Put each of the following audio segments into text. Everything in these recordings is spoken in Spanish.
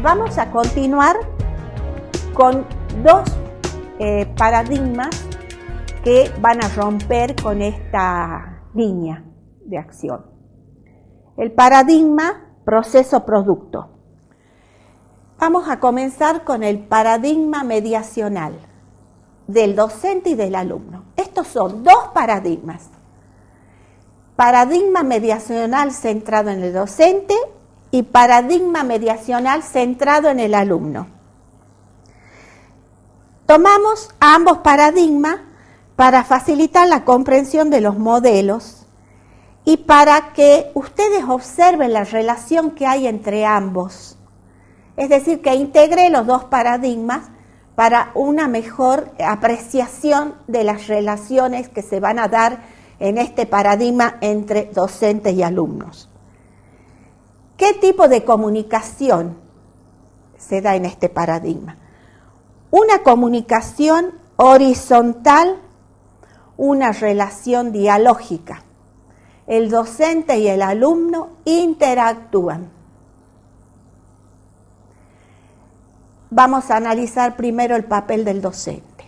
vamos a continuar con dos paradigmas que van a romper con esta línea de acción. El paradigma proceso-producto. Vamos a comenzar con el paradigma mediacional del docente y del alumno. Estos son dos paradigmas. Paradigma mediacional centrado en el docente y paradigma mediacional centrado en el alumno. Tomamos ambos paradigmas para facilitar la comprensión de los modelos y para que ustedes observen la relación que hay entre ambos. Es decir, que integre los dos paradigmas para una mejor apreciación de las relaciones que se van a dar en este paradigma entre docentes y alumnos. ¿Qué tipo de comunicación se da en este paradigma? Una comunicación horizontal, una relación dialógica. El docente y el alumno interactúan. Vamos a analizar primero el papel del docente.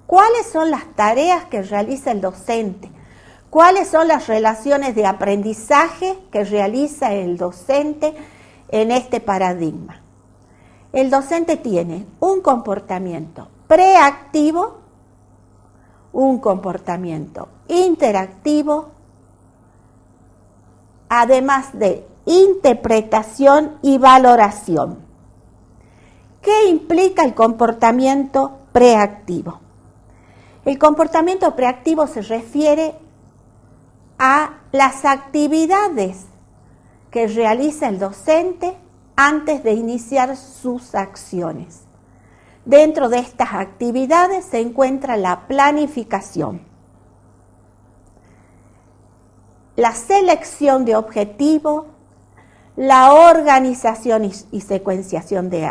¿Cuáles son las tareas que realiza el docente? ¿Cuáles son las relaciones de aprendizaje que realiza el docente en este paradigma? El docente tiene un comportamiento preactivo, un comportamiento interactivo, además de interpretación y valoración. ¿Qué implica el comportamiento preactivo? El comportamiento preactivo se refiere a las actividades que realiza el docente antes de iniciar sus acciones. Dentro de estas actividades se encuentra la planificación, la selección de objetivos, la organización y secuenciación de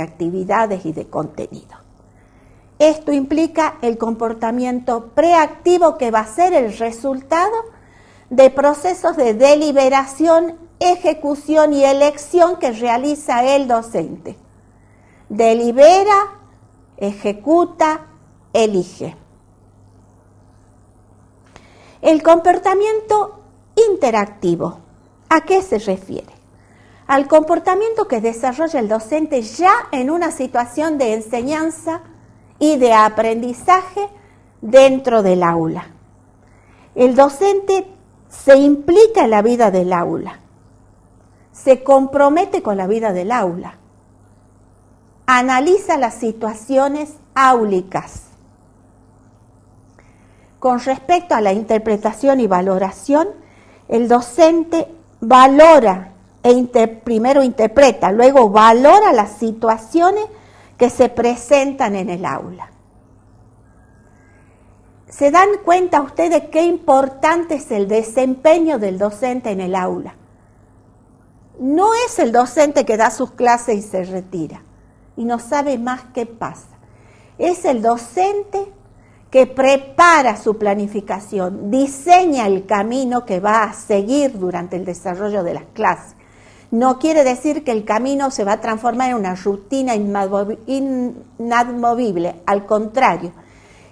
actividades y de contenido. Esto implica el comportamiento preactivo que va a ser el resultado de procesos de deliberación, ejecución y elección que realiza el docente. Delibera, ejecuta, elige. El comportamiento interactivo, ¿a qué se refiere? Al comportamiento que desarrolla el docente ya en una situación de enseñanza y de aprendizaje dentro del aula. El docente se implica en la vida del aula, se compromete con la vida del aula, analiza las situaciones áulicas. Con respecto a la interpretación y valoración, el docente valora, primero interpreta, luego valora las situaciones que se presentan en el aula. ¿Se dan cuenta ustedes qué importante es el desempeño del docente en el aula? No es el docente que da sus clases y se retira y no sabe más qué pasa. Es el docente que prepara su planificación, diseña el camino que va a seguir durante el desarrollo de las clases. No quiere decir que el camino se va a transformar en una rutina inamovible, al contrario,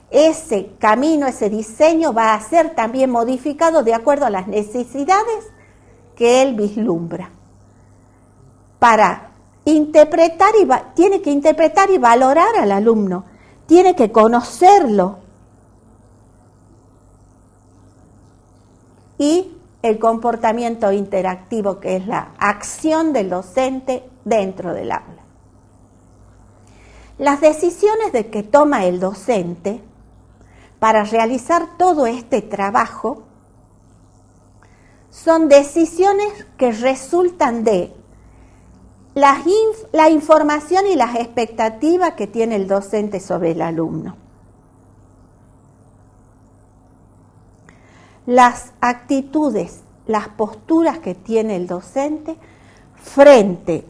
ese camino, ese diseño va a ser también modificado de acuerdo a las necesidades que él vislumbra. Para interpretar tiene que interpretar y valorar al alumno, tiene que conocerlo. Y el comportamiento interactivo, que es la acción del docente dentro del aula. Las decisiones que toma el docente para realizar todo este trabajo son decisiones que resultan de la información y las expectativas que tiene el docente sobre el alumno. Las actitudes, las posturas que tiene el docente frente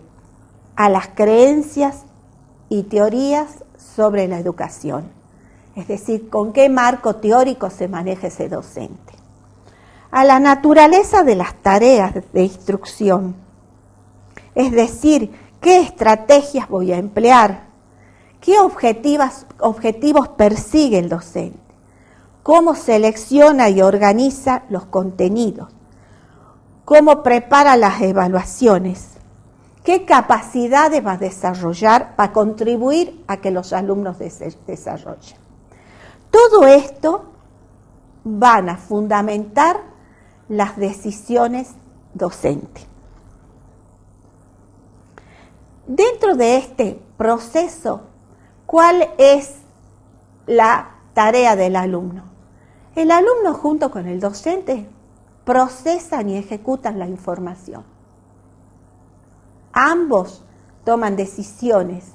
a las creencias y teorías sobre la educación. Es decir, con qué marco teórico se maneja ese docente. A la naturaleza de las tareas de instrucción. Es decir, ¿Qué estrategias voy a emplear? ¿Qué objetivos persigue el docente? ¿Cómo selecciona y organiza los contenidos? ¿Cómo prepara las evaluaciones? ¿Qué capacidades va a desarrollar para contribuir a que los alumnos desarrollen? Todo esto van a fundamentar las decisiones docentes. Dentro de este proceso, ¿cuál es la tarea del alumno? El alumno junto con el docente procesan y ejecutan la información. Ambos toman decisiones,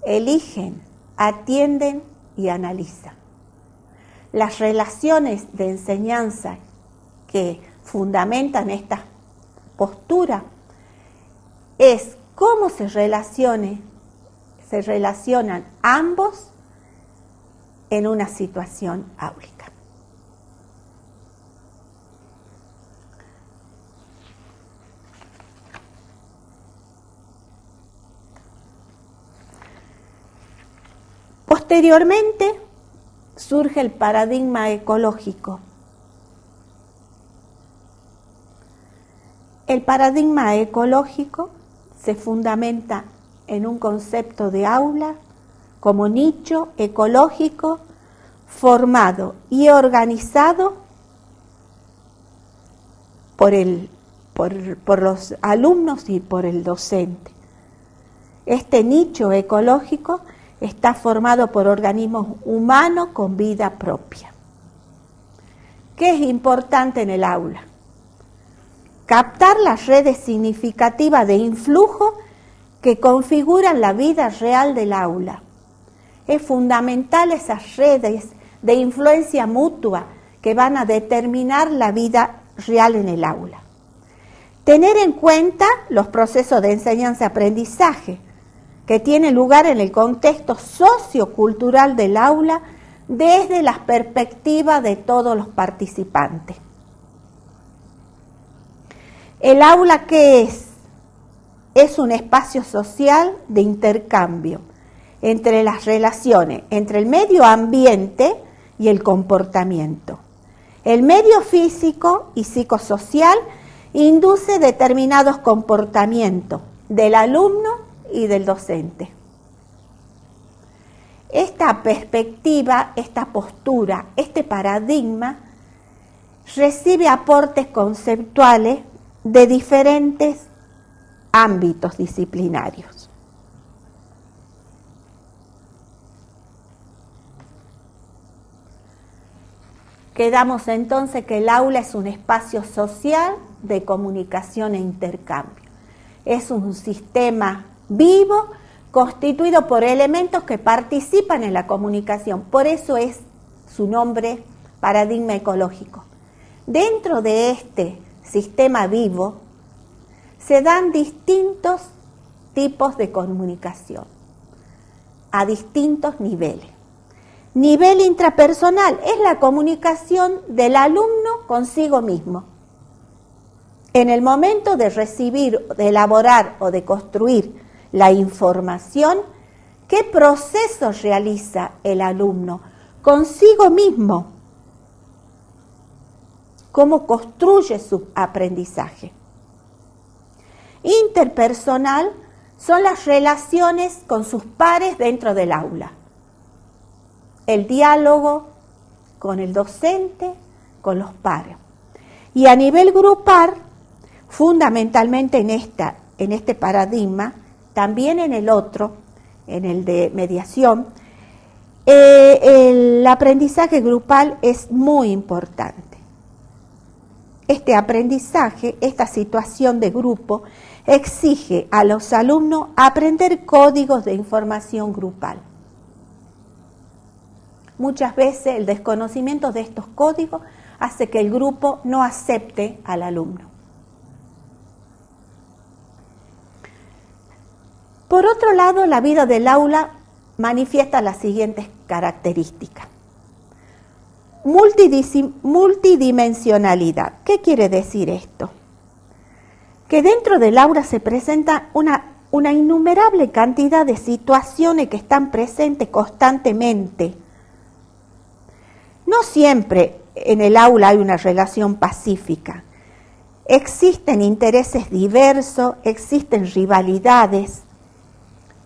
eligen, atienden y analizan. Las relaciones de enseñanza que fundamentan esta postura es cómo se relacionan ambos en una situación áulica. Posteriormente surge el paradigma ecológico. El paradigma ecológico se fundamenta en un concepto de aula como nicho ecológico formado y organizado por los alumnos y por el docente. Este nicho ecológico está formado por organismos humanos con vida propia. ¿Qué es importante en el aula? Captar las redes significativas de influjo que configuran la vida real del aula. Es fundamental esas redes de influencia mutua que van a determinar la vida real en el aula. Tener en cuenta los procesos de enseñanza-aprendizaje que tienen lugar en el contexto sociocultural del aula desde las perspectivas de todos los participantes. ¿El aula qué es? Es un espacio social de intercambio entre las relaciones, entre el medio ambiente y el comportamiento. El medio físico y psicosocial induce determinados comportamientos del alumno y del docente. Esta perspectiva, esta postura, este paradigma recibe aportes conceptuales de diferentes ámbitos disciplinarios. Quedamos entonces que el aula es un espacio social de comunicación e intercambio. Es un sistema vivo constituido por elementos que participan en la comunicación. Por eso es su nombre paradigma ecológico. Dentro de este sistema vivo se dan distintos tipos de comunicación a distintos niveles. Nivel intrapersonal es la comunicación del alumno consigo mismo. En el momento de recibir, de elaborar o de construir la información, ¿qué proceso realiza el alumno consigo mismo? ¿Cómo construye su aprendizaje? Interpersonal son las relaciones con sus pares dentro del aula. El diálogo con el docente, con los pares. Y a nivel grupal, fundamentalmente en este paradigma, también en el otro, en el de mediación, el aprendizaje grupal es muy importante. Este aprendizaje, esta situación de grupo, exige a los alumnos aprender códigos de información grupal. Muchas veces el desconocimiento de estos códigos hace que el grupo no acepte al alumno. Por otro lado, la vida del aula manifiesta las siguientes características. Multidimensionalidad. ¿Qué quiere decir esto? Que dentro del aula se presenta una una innumerable cantidad de situaciones que están presentes constantemente. No siempre en el aula hay una relación pacífica. Existen intereses diversos, existen rivalidades,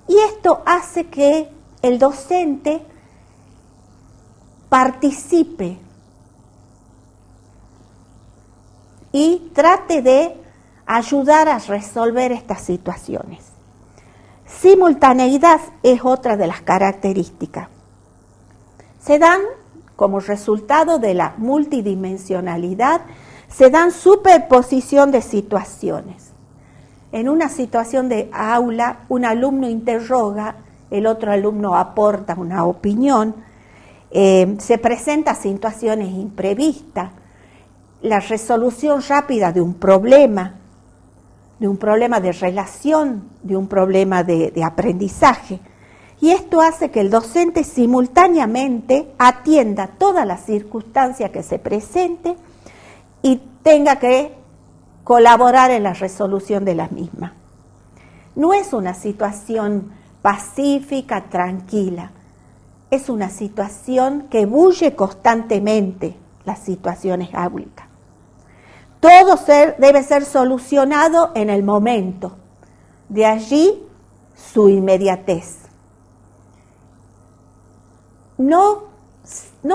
y esto hace que el docente participe y trate de ayudar a resolver estas situaciones. Simultaneidad es otra de las características. Se dan, como resultado de la multidimensionalidad, se dan superposición de situaciones. En una situación de aula, un alumno interroga, el otro alumno aporta una opinión, se presentan situaciones imprevistas, la resolución rápida de un problema de relación, de un problema de aprendizaje. Y esto hace que el docente simultáneamente atienda todas las circunstancias que se presenten y tenga que colaborar en la resolución de las mismas. No es una situación pacífica, tranquila, es una situación que bulle constantemente las situaciones áulicas. Todo debe ser solucionado en el momento, de allí su inmediatez. No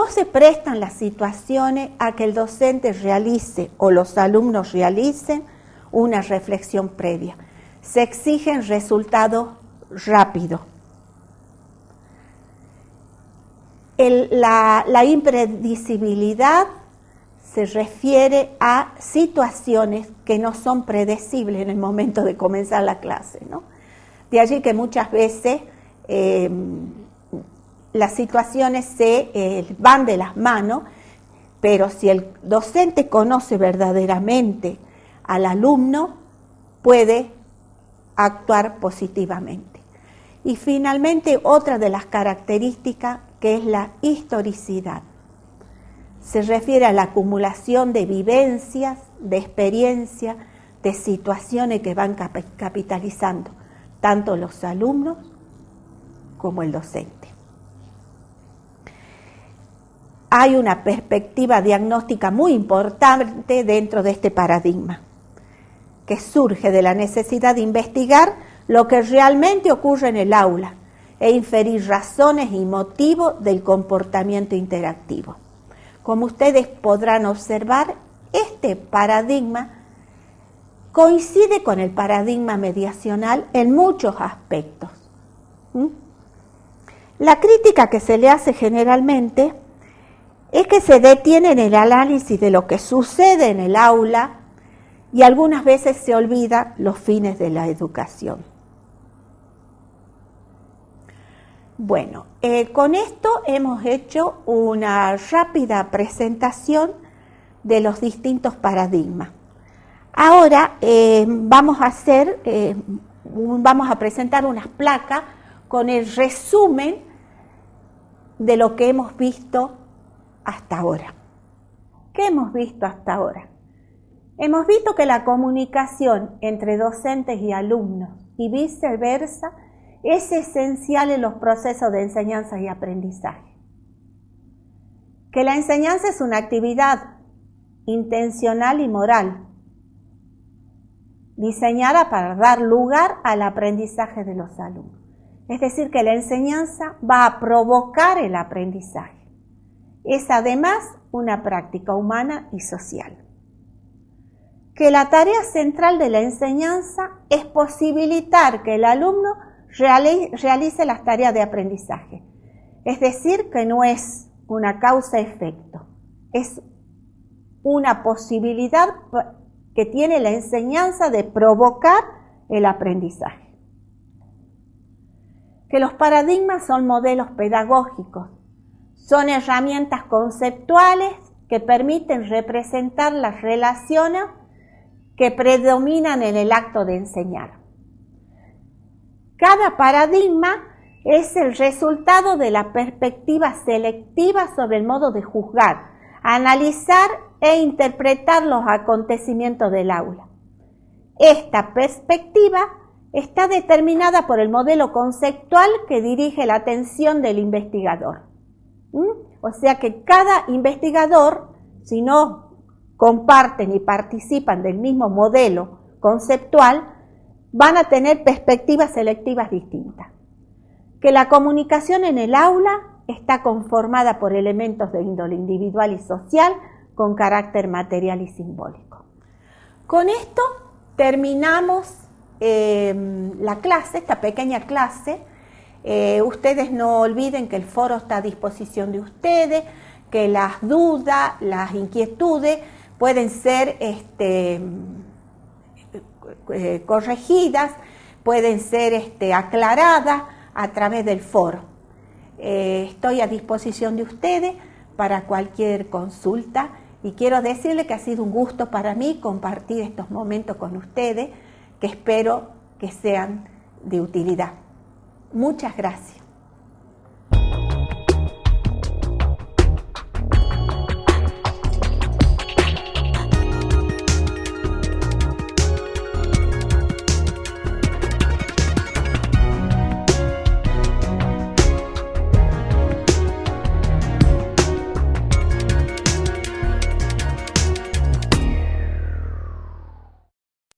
se prestan las situaciones a que el docente realice o los alumnos realicen una reflexión previa. Se exigen resultados rápidos. La impredecibilidad se refiere a situaciones que no son predecibles en el momento de comenzar la clase, ¿no? De allí que muchas veces las situaciones se van de las manos, pero si el docente conoce verdaderamente al alumno, puede actuar positivamente. Y finalmente, otra de las características, que es la historicidad. Se refiere a la acumulación de vivencias, de experiencias, de situaciones que van capitalizando tanto los alumnos como el docente. Hay una perspectiva diagnóstica muy importante dentro de este paradigma, que surge de la necesidad de investigar lo que realmente ocurre en el aula e inferir razones y motivos del comportamiento interactivo. Como ustedes podrán observar, este paradigma coincide con el paradigma mediacional en muchos aspectos. La crítica que se le hace generalmente es que se detiene en el análisis de lo que sucede en el aula y algunas veces se olvida los fines de la educación. Bueno, con esto hemos hecho una rápida presentación de los distintos paradigmas. Ahora vamos a presentar unas placas con el resumen de lo que hemos visto hasta ahora. ¿Qué hemos visto hasta ahora? Hemos visto que la comunicación entre docentes y alumnos y viceversa es esencial en los procesos de enseñanza y aprendizaje. Que la enseñanza es una actividad intencional y moral, diseñada para dar lugar al aprendizaje de los alumnos. Es decir, que la enseñanza va a provocar el aprendizaje. Es además una práctica humana y social. Que la tarea central de la enseñanza es posibilitar que el alumno realice las tareas de aprendizaje. Es decir, que no es una causa-efecto, es una posibilidad que tiene la enseñanza de provocar el aprendizaje. Que los paradigmas son modelos pedagógicos, son herramientas conceptuales que permiten representar las relaciones que predominan en el acto de enseñar. Cada paradigma es el resultado de la perspectiva selectiva sobre el modo de juzgar, analizar e interpretar los acontecimientos del aula. Esta perspectiva está determinada por el modelo conceptual que dirige la atención del investigador. O sea que cada investigador, si no comparten y participan del mismo modelo conceptual, van a tener perspectivas selectivas distintas. Que la comunicación en el aula está conformada por elementos de índole individual y social con carácter material y simbólico. Con esto terminamos la clase, esta pequeña clase. Ustedes no olviden que el foro está a disposición de ustedes, que las dudas, las inquietudes pueden ser corregidas, pueden ser aclaradas a través del foro. Estoy a disposición de ustedes para cualquier consulta y quiero decirles que ha sido un gusto para mí compartir estos momentos con ustedes, que espero que sean de utilidad. Muchas gracias.